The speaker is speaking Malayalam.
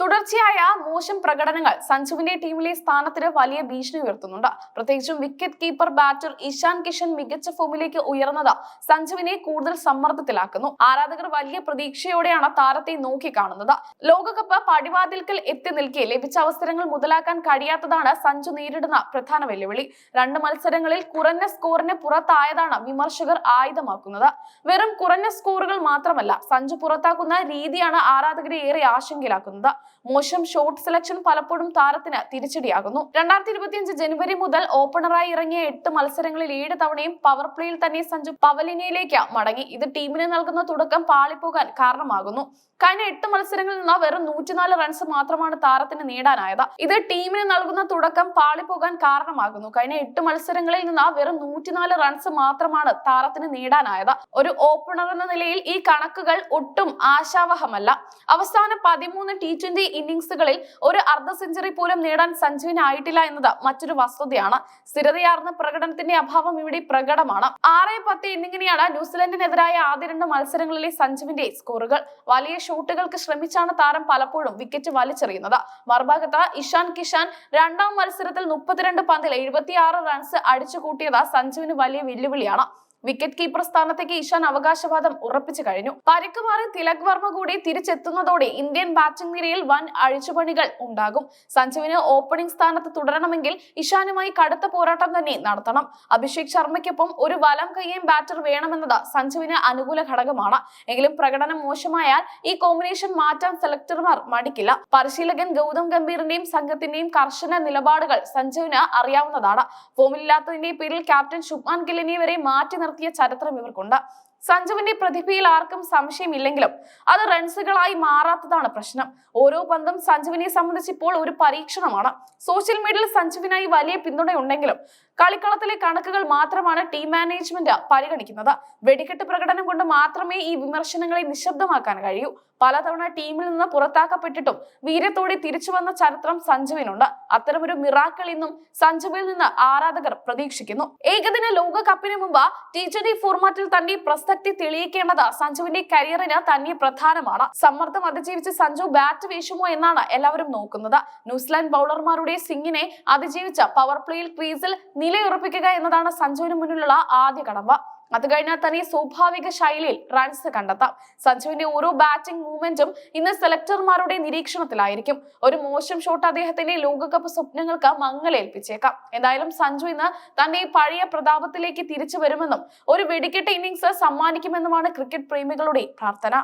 തുടർച്ചയായ മോശം പ്രകടനങ്ങൾ സഞ്ജുവിന്റെ ടീമിലെ സ്ഥാനത്തിന് വലിയ ഭീഷണി ഉയർത്തുന്നുണ്ട്. പ്രത്യേകിച്ചും wicket keeper batter Ishan Kishan മികച്ച ഫോമിലേക്ക് ഉയർന്നത് സഞ്ജുവിനെ കൂടുതൽ സമ്മർദ്ദത്തിലാക്കുന്നു. ആരാധകർ വലിയ പ്രതീക്ഷയോടെയാണ് താരത്തെ നോക്കിക്കാണുന്നത്. ലോകകപ്പ് പടിവാതിൽക്കൽ എത്തി നിൽക്കെ ലഭിച്ച അവസരങ്ങൾ മുതലാക്കാൻ കഴിയാത്തതാണ് സഞ്ജു നേരിടുന്ന പ്രധാന വെല്ലുവിളി. 2 മത്സരങ്ങളിൽ കുറഞ്ഞ സ്കോറിന് പുറത്തായതാണ് വിമർശകർ ആയുധമാക്കുന്നത്. വെറും കുറഞ്ഞ സ്കോറുകൾ മാത്രമല്ല, സഞ്ജു പുറത്താക്കുന്ന രീതിയാണ് ആരാധകരെ ഏറെ ആശങ്കയിലാക്കുന്നത്. മോശം ഷോട്ട് സെലക്ഷൻ പലപ്പോഴും താരത്തിന് തിരിച്ചടിയാകുന്നു. 2025 ജനുവരി മുതൽ ഓപ്പണറായി ഇറങ്ങിയ 8 മത്സരങ്ങളിൽ 7 തവണയും പവർ പ്ലേയിൽ തന്നെ സഞ്ജു പവലിയനിലേക്ക് മടങ്ങി. ഇത് ടീമിന് നൽകുന്ന തുടക്കം പാളിപ്പോകാൻ കാരണമാകുന്നു. കഴിഞ്ഞ 8 മത്സരങ്ങളിൽ നിന്ന് വെറും 104 റൺസ് മാത്രമാണ് താരത്തിന് നേടാനായത്. ഇത് ടീമിന് നൽകുന്ന തുടക്കം പാളിപ്പോകാൻ കാരണമാകുന്നു. കഴിഞ്ഞ 8 മത്സരങ്ങളിൽ നിന്ന് വെറും 104 റൺസ് മാത്രമാണ് താരത്തിന് നേടാനായത്. ഒരു ഓപ്പണർ എന്ന നിലയിൽ ഈ കണക്കുകൾ ഒട്ടും ആശാവഹമല്ല. അവസാന 13 T20 ഇന്നിംഗ്സുകളിൽ ഒരു അർദ്ധ സെഞ്ചുറി പോലും നേടാൻ സഞ്ജുവിന് ആയിട്ടില്ല എന്നത് മറ്റൊരു വസ്തുതയാണ്. സ്ഥിരതയാർന്ന പ്രകടനത്തിന്റെ അഭാവം ഇവിടെ പ്രകടമാണ്. 6-10 എന്നിങ്ങനെയാണ് ന്യൂസിലൻഡിനെതിരായ ആദ്യ 2 മത്സരങ്ങളിലെ സഞ്ജുവിന്റെ സ്കോറുകൾ. വലിയ ഷോട്ടുകൾക്ക് ശ്രമിച്ചാണ് താരം പലപ്പോഴും വിക്കറ്റ് വലിച്ചെറിയുന്നത്. മറുഭാഗത്ത് ഇഷാൻ കിഷൻ 2ാം മത്സരത്തിൽ 32 പന്തിൽ 76 റൺസ് അടിച്ചുകൂട്ടിയത് സഞ്ജുവിന് വലിയ വെല്ലുവിളിയാണ്. വിക്കറ്റ് കീപ്പർ സ്ഥാനത്തേക്ക് ഇഷാൻ അവകാശവാദം ഉറപ്പിച്ചു കഴിഞ്ഞു. പരിക്ക് മാറി തിലക് വർമ്മ കൂടി തിരിച്ചെത്തുന്നതോടെ ഇന്ത്യൻ ബാറ്റിംഗ് നിരയിൽ വൻ അഴിച്ചുപണികൾ ഉണ്ടാകും. സഞ്ജുവിന് ഓപ്പണിംഗ് സ്ഥാനത്ത് തുടരണമെങ്കിൽ ഇഷാനുമായി കടുത്ത പോരാട്ടം തന്നെ നടത്തണം. അഭിഷേക് ശർമ്മയ്ക്കൊപ്പം ഒരു വലം കൈയ്യം ബാറ്റർ വേണമെന്നത് സഞ്ജുവിന് അനുകൂല ഘടകമാണ്. എങ്കിലും പ്രകടനം മോശമായാൽ ഈ കോമ്പിനേഷൻ മാറ്റാൻ സെലക്ടർമാർ മടിക്കില്ല. പരിശീലകൻ ഗൗതം ഗംഭീറിന്റെയും സംഘത്തിന്റെയും കർശന നിലപാടുകൾ സഞ്ജുവിന് അറിയാവുന്നതാണ്. ഫോമിലില്ലാത്തതിന്റെ പേരിൽ ക്യാപ്റ്റൻ ശുഭ്മാൻ ഗില്ലിനെ വരെ മാറ്റി നിർത്തിയ ചരിത്രം ഇവർക്കുണ്ട്. സഞ്ജുവിന്റെ പ്രതിഭയിൽ ആർക്കും സംശയമില്ലെങ്കിലും അത് റൺസുകളായി മാറാത്തതാണ് പ്രശ്നം. ഓരോ പന്തും സഞ്ജുവിനെ സംബന്ധിച്ച് ഇപ്പോൾ ഒരു പരീക്ഷണമാണ്. സോഷ്യൽ മീഡിയയിൽ സഞ്ജുവിനായി വലിയ പിന്തുണയുണ്ടെങ്കിലും കളിക്കളത്തിലെ കണക്കുകൾ മാത്രമാണ് ടീം മാനേജ്മെന്റ് പരിഗണിക്കുന്നത്. വെടിക്കെട്ട് പ്രകടനം കൊണ്ട് മാത്രമേ ഈ വിമർശനങ്ങളെ നിശബ്ദമാക്കാൻ കഴിയൂ. പലതവണ ടീമിൽ നിന്ന് പുറത്താക്കപ്പെട്ടിട്ടും വീര്യത്തോടെ തിരിച്ചു വന്ന ചരിത്രം സഞ്ജുവിനുണ്ട്. അത്തരമൊരു മിറാക്കിൾ ഇന്നും സഞ്ജുവിൽ നിന്ന് ആരാധകർ പ്രതീക്ഷിക്കുന്നു. ഏകദിന ലോകകപ്പിന് മുമ്പ് T20 ഫോർമാറ്റിൽ തന്നെ പ്രസക്തി തെളിയിക്കേണ്ടത് സഞ്ജുവിന്റെ കരിയറിന് തന്നെ പ്രധാനമാണ്. സമ്മർദ്ദം അതിജീവിച്ച് സഞ്ജു ബാറ്റ് വീശുമോ എന്നാണ് എല്ലാവരും നോക്കുന്നത്. ന്യൂസിലാൻഡ് ബൗളർമാരുടെ സിംഗിനെ അതിജീവിച്ച് പവർ പ്ലേയിൽ ക്രീസിൽ നിലയുറപ്പിക്കുക എന്നതാണ് സഞ്ജുവിന് മുന്നിലുള്ള ആദ്യ കടമ്പ. അത് കഴിഞ്ഞാൽ തന്നെ സ്വാഭാവിക ശൈലിയിൽ റൺസ് കണ്ടെത്താം. സഞ്ജുവിന്റെ ഓരോ ബാറ്റിംഗ് മൂവ്മെന്റും ഇന്ന് സെലക്ടർമാരുടെ നിരീക്ഷണത്തിലായിരിക്കും. ഒരു മോശം ഷോട്ട് അദ്ദേഹത്തിന്റെ ലോകകപ്പ് സ്വപ്നങ്ങൾക്ക് മങ്ങലേൽപ്പിച്ചേക്കാം. എന്തായാലും സഞ്ജു ഇന്ന് തന്റെ പഴയ പ്രതാപത്തിലേക്ക് തിരിച്ചു വരുമെന്നും ഒരു വെടിക്കെട്ട് ഇന്നിംഗ്സ് സമ്മാനിക്കുമെന്നുമാണ് ക്രിക്കറ്റ് പ്രേമികളുടെ പ്രാർത്ഥന.